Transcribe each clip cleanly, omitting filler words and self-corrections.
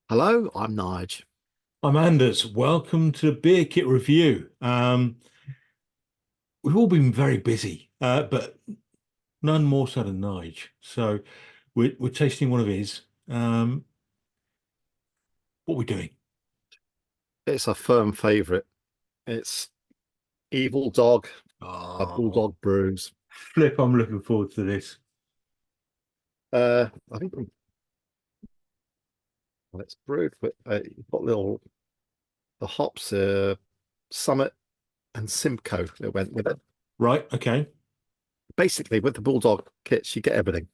Hello, I'm Nige. I'm Anders. Welcome to Beer Kit Review. We've all been very busy, but none more so than Nige. So we're tasting one of his. What are we doing? It's a firm favorite. It's Evil Dog by Oh, Bulldog Brews. flip! I'm looking forward to this. I think it's brewed with you've got little the hops, Summit and Simcoe that went with it. Right? Okay. Basically, with the Bulldog kits, you get everything.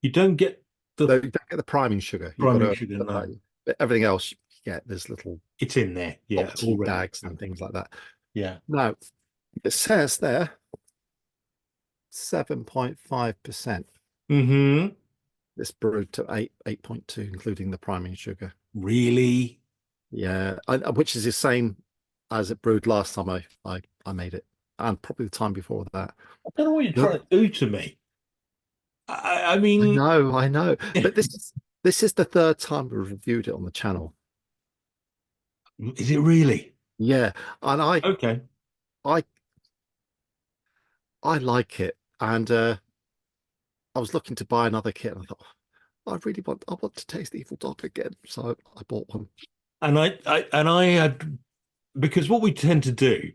You don't get the Though you don't get the priming sugar. You've got priming to, sugar, but no. everything else you get. There's little It's in there, yeah, tea already. bags and things like that. Yeah. Now, it says there 7.5%. Mm-hmm. It's brewed to 8.2, including the priming sugar. Really? Yeah, which is the same as it brewed last time I made it, and probably the time before that. I don't know what you're No, trying to do to me. I I mean, know, I know, but this is the third time we've reviewed it on the channel. is it really? Yeah, and Okay. I I like it, and I was looking to buy another kit, and I thought I want to taste Evil Dog again, so I bought one. And I had because what we tend to do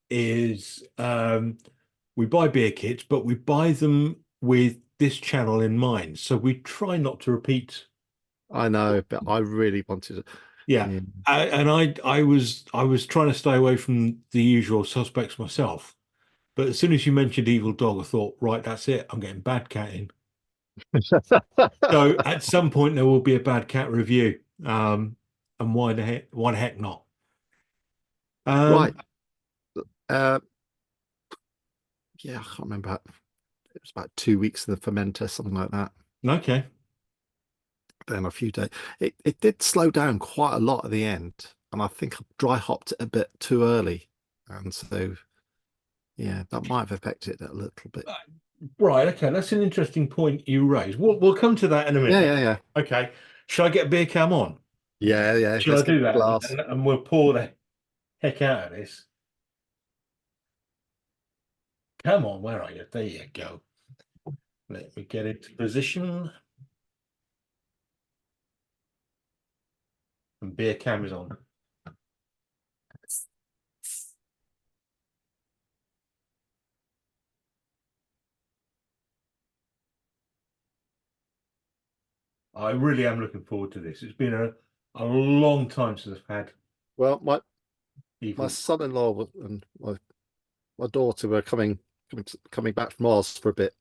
is we buy beer kits, but we buy them with this channel in mind. So we try not to repeat. I know, but I really wanted it. Yeah. Yeah. And I was trying to stay away from the usual suspects myself. But as soon as you mentioned Evil Dog, I thought, right, that's it. I'm getting Bad Cat in. So at some point there will be a Bad Cat review. And why the heck not? Right. Um, Uh, yeah, I can't remember. It was about 2 weeks in the fermenter, something like that. okay. Then a few days. It did slow down quite a lot at the end, and I think I dry hopped it a bit too early, and so yeah, that might have affected it a little bit. Right, okay, that's an interesting point you raise. We'll come to that in a Yeah, minute. yeah, yeah, Okay, shall I get beer cam on? yeah, yeah. Shall Let's I get do the that? glass. And we'll pour the heck out of this. Come on, where are you? There you go. Let me get into position. And beer cam is on. I really am looking forward to this. It's been a long time since I've had Well, my evil. son-in-law and my daughter were coming back from Oz for a bit,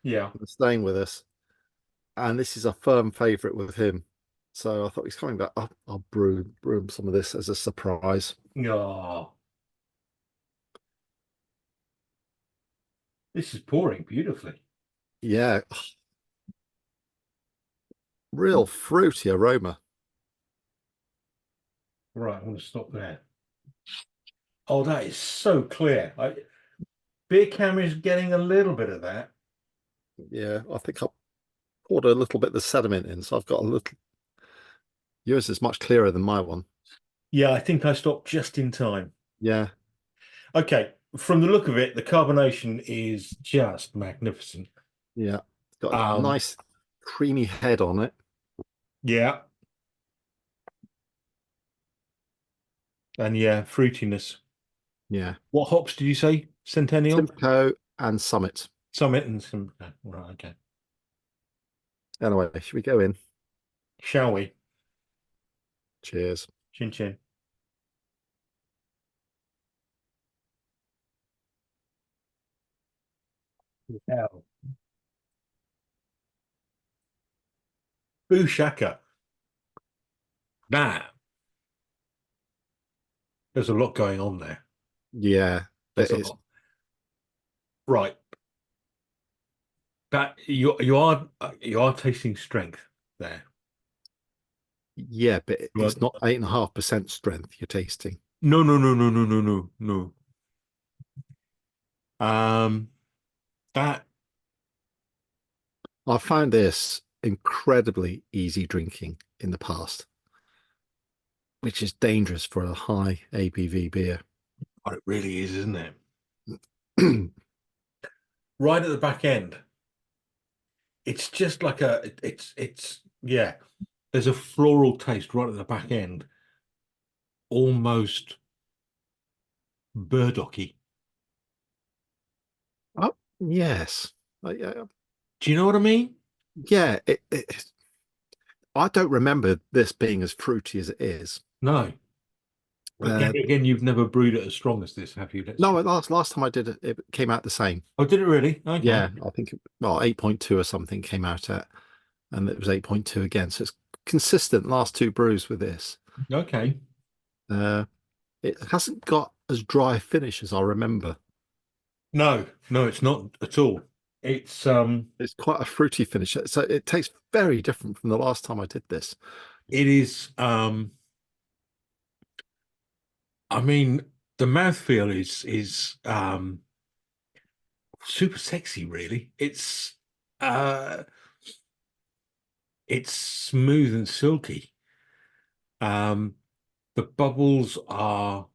Yeah. and staying with us, and this is a firm favorite with him. So I thought he's coming back. I'll brew him some of this as a surprise. Oh, this is pouring beautifully. Yeah, real fruity aroma. Right, I'm going to stop there. Oh, that is so clear. Beer cam is getting a little bit of that. Yeah, I think I poured a little bit of the sediment in, so I've got a little. Yours is much clearer than my one. Yeah, I think I stopped just in time. Yeah, Okay, from the look of it, the carbonation is just magnificent. yeah. It's got a Um, nice creamy head on it. yeah, and yeah, fruitiness. Yeah. What hops did you say? Centennial, Simcoe and Summit. Summit, and some. Right, okay. Anyway, should we go in? Shall we? Cheers. Chin chin. Yeah. Boo shaka. Nah, there's a lot going on there. Yeah, but There's a it's lot. Right. That you are tasting strength there. yeah, but it's But not 8.5% strength you're tasting. no, no, no, no, no, no, no, no. Um, that I found this. incredibly easy drinking in the past, which is dangerous for a high ABV beer. Oh, it really is, isn't it? Right at the back end, it's just like it's yeah. There's a floral taste right at the back end, almost burdocky. Oh, yes. Yeah, Do you know what I mean? yeah. I don't remember this being as fruity as it is. No. But then Uh, again, you've never brewed it as strong as this, have you? no, last time I did it, it came out the same. Oh, did it really? Okay. Yeah, I think well, 8.2 or something came out at, and it was 8.2 again. So it's consistent last two brews with this. Okay. Uh, it hasn't got as dry a finish as I remember. No, no, it's not at all. It's It's quite a fruity finish. So it tastes very different from the last time I did this. it is I mean the mouthfeel is super sexy, really. Uh it's smooth and silky. Um the bubbles are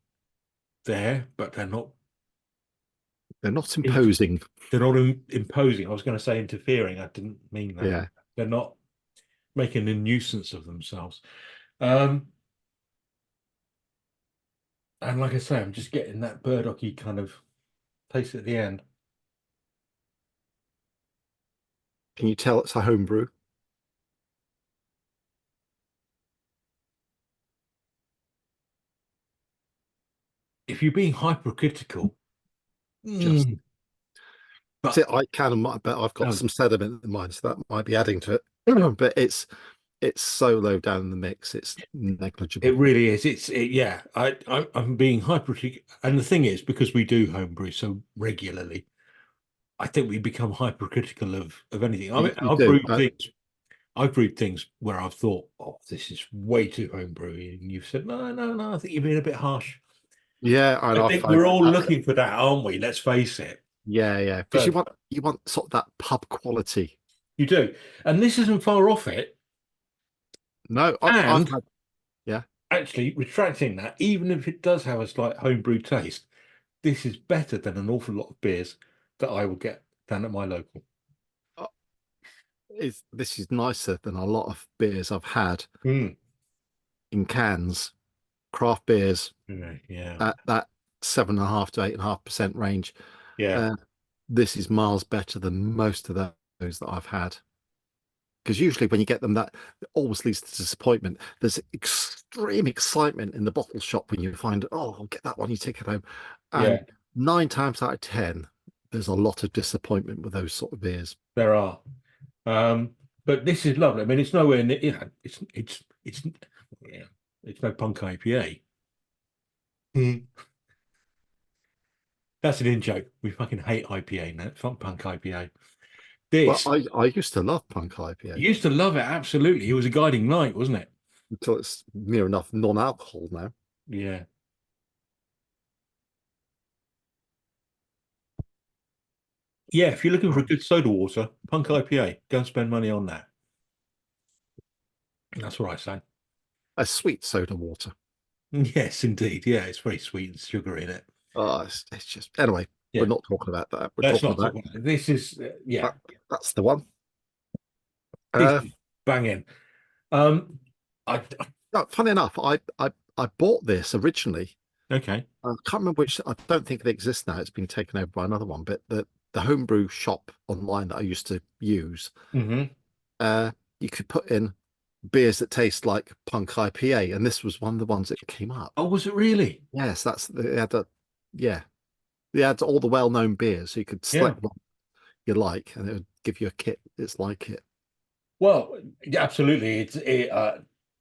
there, but They're not in, imposing. they're not imposing. I was going to say interfering. I didn't mean that. Yeah. They're not making a nuisance of themselves. Um and like I say, I'm just getting that burdocky kind of taste at the end. Can you tell it's a home brew? If you're being hypercritical, Just mm, see, but I can, but I've got no, some sediment in mine, so that might be adding to it. But it's so low down in the mix, it's it negligible. really is. Yeah. I'm being hypercritical, and the thing is, because we do homebrew so regularly, I think we become hypercritical of anything. I mean, You do. I've brewed things where I've thought, oh, this is way too homebrewy, and you've said, no, no, no, I think you're being a bit harsh. Yeah, and I I think find we're all looking for that, aren't we? Let's face it. yeah, because So you want sort of that pub quality. you do, and this isn't far off it. No, I've And had yeah. actually, retracting that, even if it does have a slight homebrew taste, this is better than an awful lot of beers that I will get down at my local. uh, this is nicer than a lot of beers I've had Mm. in cans, craft beers Yeah, yeah, at that 7.5 to 8.5% range. yeah, Uh, this is miles better than most of those that I've had. Because usually when you get them, that always leads to disappointment. There's extreme excitement in the bottle shop when you find, oh, I'll get that one, you take it home. And yeah. 9 times out of 10, there's a lot of disappointment with those sort of beers. There are, um, but this is lovely. I mean, it's nowhere near, it's yeah, it's no punk IPA. Mm. That's an in joke. We fucking hate IPA now. Fuck punk IPA. Well, This I used to love punk IPA used to love it. Absolutely, it was a guiding light, wasn't it? until it's near enough non-alcohol now. Yeah, yeah. If you're looking for a good soda water, punk IPA, go and spend money on that. That's what I say. A sweet soda water. Yes, indeed. Yeah, it's very sweet and sugary in it. Oh, it's just anyway. We're Yeah, not talking about that. We're let's talking not talk about about it. This is yeah, that. That's the one. this Uh, is banging. Um, I no, funny enough, I bought this originally. okay. I can't remember which. I don't think it exists now. It's been taken over by another one. But the homebrew shop online that I used to use, Hmm. uh, you could put in beers that taste like punk IPA, and this was one of the ones that came up. Oh, was it really? Yes, they had a yeah, they had all the well-known beers, so you could Yeah. select what you like, and it would give you a kit that's like it. Well, yeah, absolutely.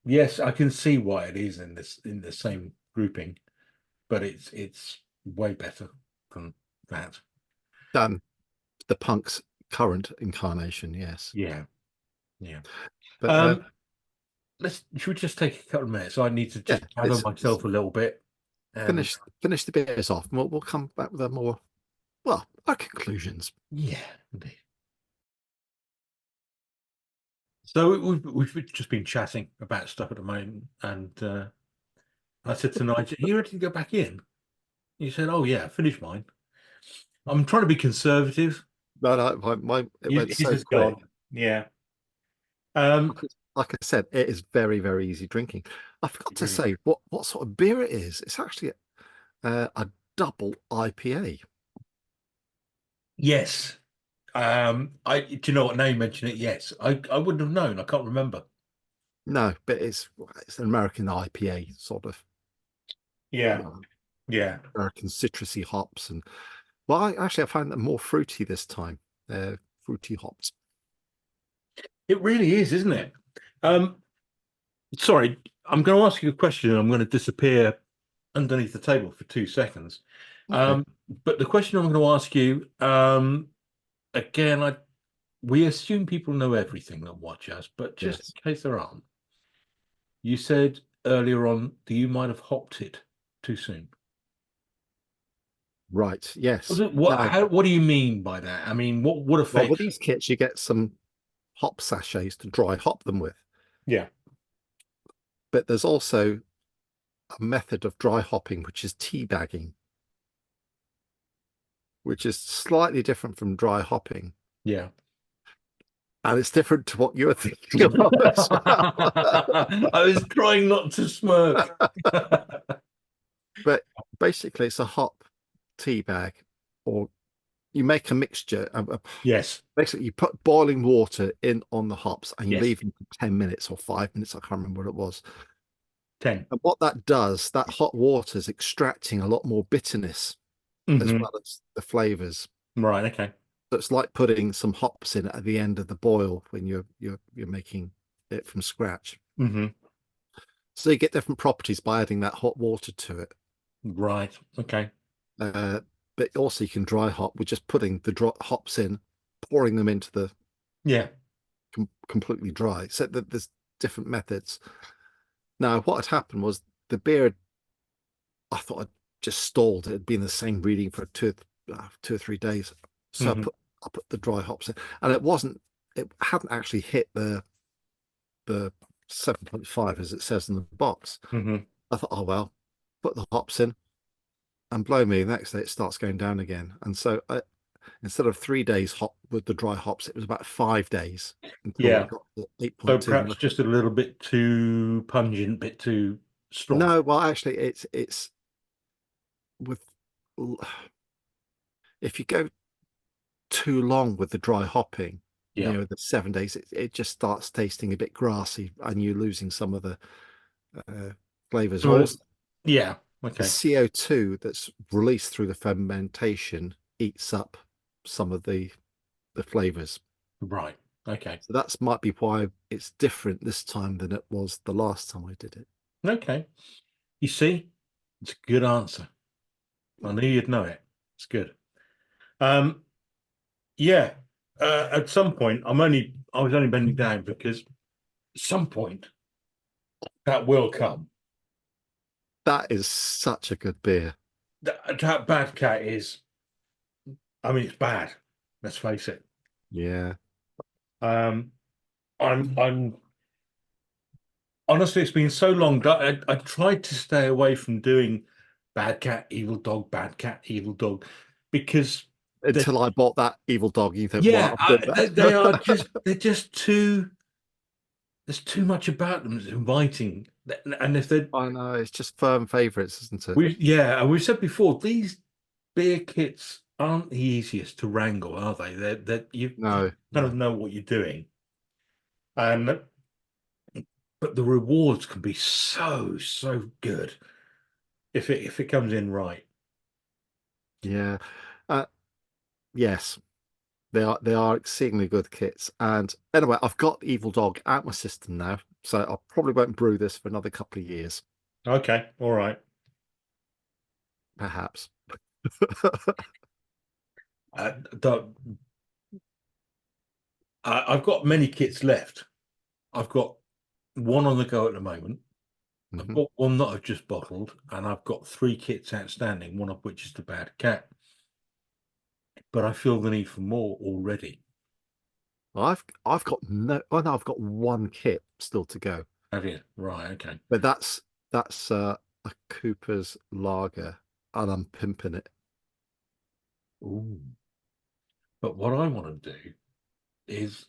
Yes, I can see why it is in the same grouping, but it's way better than that. Than the punk's current incarnation, yes. Yeah, yeah. But Um, let's should we just take a couple of minutes? I need to yeah, just gather it's myself a little bit, and finish the beers off, and we'll come back with a more well our conclusions. yeah, indeed. So we've just been chatting about stuff at the moment, and I said to Nigel, "Are you ready to go back in?" He said, "Oh yeah, finish mine." I'm trying to be conservative. No, no, it went He's so just gone. quick. Yeah. Um, Like I said, it is very, very easy drinking. I forgot it to really is. say what sort of beer it is. It's actually a double IPA. Yes. Do you know what? Now you mention it, yes. I wouldn't have known. I can't remember. No, but it's an American IPA, sort of Yeah. Yeah. American citrusy hops. And well, I found them more fruity this time. Fruity hops. It really is, isn't it? Um, sorry, I'm going to ask you a question and I'm going to disappear underneath the table for 2 seconds. Okay. Um, but the question I'm going to ask you, again, we assume people know everything that watch us, but just Yes. in case there aren't, you said earlier on that you might have hopped it too soon. Right. Yes. Now, What do you mean by that? I mean, what well, with effects? these kits, you get some hop sachets to dry hop them with, Yeah. but there's also a method of dry hopping, which is tea bagging, which is slightly different from dry hopping. Yeah. And it's different to what you're thinking about as well. I was trying not to smirk. But basically, it's a hop tea bag, or you make a mixture. Yes. Basically, you put boiling water in on the hops and you Yes. leave them for 10 minutes or 5 minutes. I can't remember what it was. 10. And what that does, that hot water is extracting a lot more bitterness as Hmm. well as the flavors. Right. Okay. So it's like putting some hops in at the end of the boil when you're making it from scratch. Hmm. So you get different properties by adding that hot water to it. Right. Okay. Uh, but also you can dry hop with just putting the hops in, pouring them into the Yeah. completely dry. So there's different methods. Now, what had happened was the beer, I thought I'd just stalled. It had been the same reading for 2 or 3 days. So Hmm. I put the dry hops in, and it hadn't actually hit the 7.5 as it says in the box. Hmm. I thought, oh well, put the hops in, and blow me, the next day it starts going down again. And so instead of 3 days hop with the dry hops, it was about 5 days until Yeah. it got to So 8.2. perhaps just a little bit too pungent, bit too strong. No, well, actually, it's with if you go too long with the dry hopping, Yeah. the 7 days, it just starts tasting a bit grassy, and you're losing some of the uh, flavors. So, Also, yeah. the Okay. CO2 that's released through the fermentation eats up some of the flavors. Right. Okay. So that's might be why it's different this time than it was the last time I did it. Okay. You see, it's a good answer. I knew you'd know it. It's good. Um, yeah. At some point, I was only bending down because at some point that will come. That is such a good beer. That bad cat is, I mean, it's bad. Let's face it. Yeah. Um, I'm honestly, it's been so long that I tried to stay away from doing bad cat, evil dog, because they, Until I bought that evil dog, you think, yeah, wow, I'm doing they are that. they're just too. There's too much about them that's inviting, and if they I know, it's just firm favorites, isn't it? we yeah, and we've said before these beer kits aren't the easiest to wrangle, are they? That you No, kind of no. know what you're doing, and but the rewards can be so good if it comes in right. Yeah. Uh, yes, they are exceedingly good kits. And anyway, I've got Evil Dog out my system now, so I probably won't brew this for another couple of years, Okay, all right. perhaps. The, I've got many kits left. I've got one on the go at the moment. I've Mhm. got one that I've just bottled, and I've got three kits outstanding, one of which is the Bad Cat. But I feel the need for more already. I've got no. Oh no, I've got one kit still to go, Have you? Right. Okay. but that's a Cooper's Lager, and I'm pimping it. Ooh. But what I want to do is,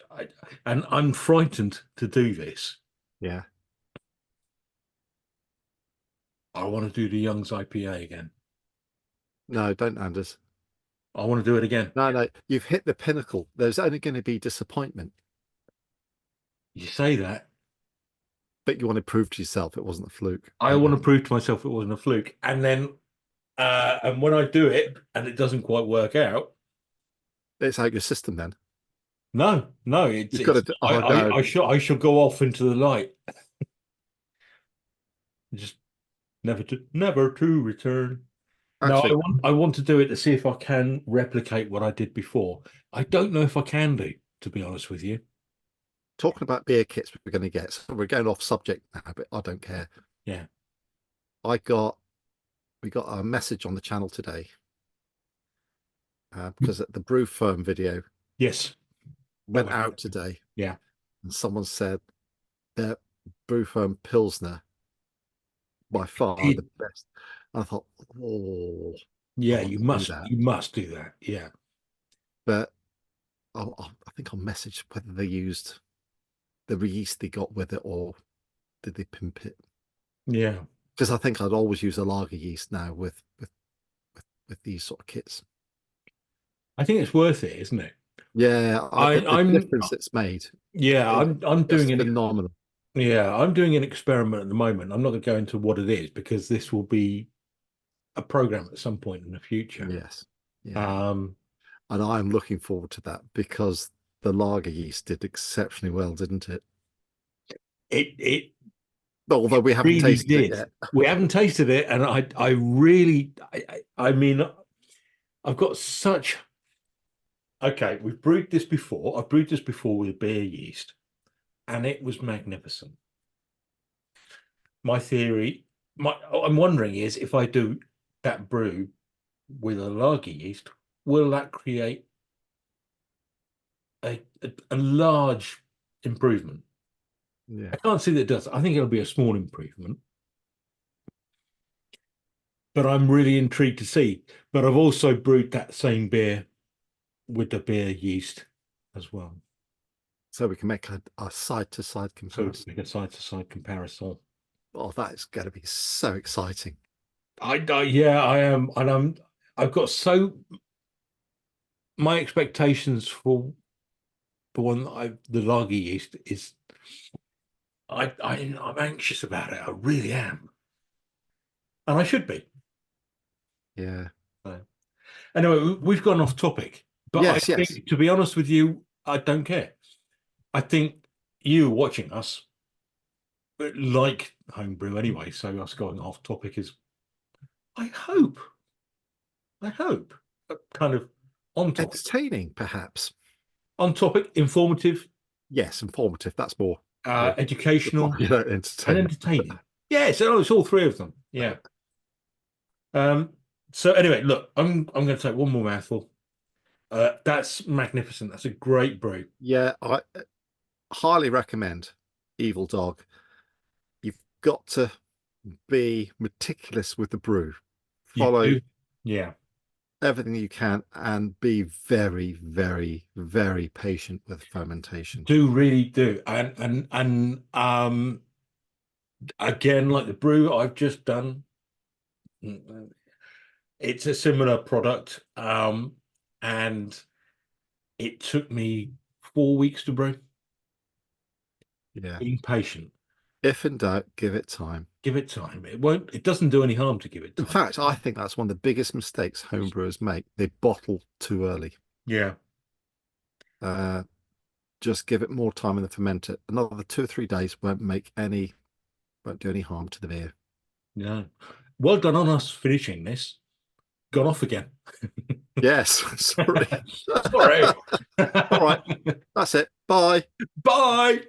and I'm frightened to do this. Yeah. I want to do the Young's IPA again. No, don't, Anders. I want to do it again. No, no, you've hit the pinnacle. There's only going to be disappointment, You say that. but you want to prove to yourself it wasn't a fluke, I don't want you? to prove to myself it wasn't a fluke. And when I do it and it doesn't quite work out, It's out your system then. no, no, You've got to. Oh no, I shall go off into the light. Just never to return. No, actually, I want to do it to see if I can replicate what I did before. I don't know if I can do, to be honest with you. talking about beer kits we're going to get. So we're going off subject now, but I don't care. Yeah. I got we got a message on the channel today because the Brew Firm video Yes. That went was, out today, yeah. and someone said their Brew Firm Pilsner by far the best. And I thought, oh, I Yeah, want to do that, you must do that. Yeah. but I think I'll message whether they used the yeast they got with it or did they pimp it? Yeah. Because I think I'd always use a lager yeast now with these sort of kits. I think it's worth it, isn't it? Yeah, the I'm difference it's made yeah, is I'm doing just an phenomenal. yeah, I'm doing an experiment at the moment. I'm not going to go into what it is because this will be a program at some point in the future. Yes, yeah, Um, and I'm looking forward to that because the lager yeast did exceptionally well, didn't it? it Although we haven't really tasted it did. yet. We haven't tasted it, and I really, I mean, I've got such. Okay, we've brewed this before. I've brewed this before with beer yeast, and it was magnificent. My theory, I'm wondering is if I do that brew with a lager yeast, will that create a large improvement? Yeah. I can't see that it does. I think it'll be a small improvement, but I'm really intrigued to see. But I've also brewed that same beer with the beer yeast as well. So we can make a side to side So we can comparison. make a side to side comparison. Oh, that is going to be so exciting. Yeah, I am, and I've got so my expectations for the one that the lager yeast is. I'm anxious about it. I really am, and I should be. Yeah. So, anyway, we've gone off topic, but I Yes, yes. think, to be honest with you, I don't care. I think you watching us like homebrew anyway, so us going off topic is, I hope, kind of Entertaining, perhaps. on topic, informative, Yes, informative. That's more educational, and entertaining. entertaining. Yeah, so it's all three of them. Yeah. Um. So anyway, look, I'm going to take one more mouthful. That's magnificent. That's a great brew. Yeah, I highly recommend Evil Dog. You've got to be meticulous with the brew. You Follow do, yeah. everything you can and be very, very, very patient with fermentation. Do really do, and again, like the brew I've just done, it's a similar product, and it took me 4 weeks to brew. Yeah. Being patient, If in doubt, give it time. give it time. It won't. It doesn't do any harm to give it In time. fact, I think that's one of the biggest mistakes homebrewers make. They bottle too early. Yeah. Uh, just give it more time in the fermenter. Another 2 or 3 days won't do any harm to the beer. Yeah. Well done on us finishing this. Gone off again. Yes, sorry. Sorry. All right, that's it. Bye. Bye.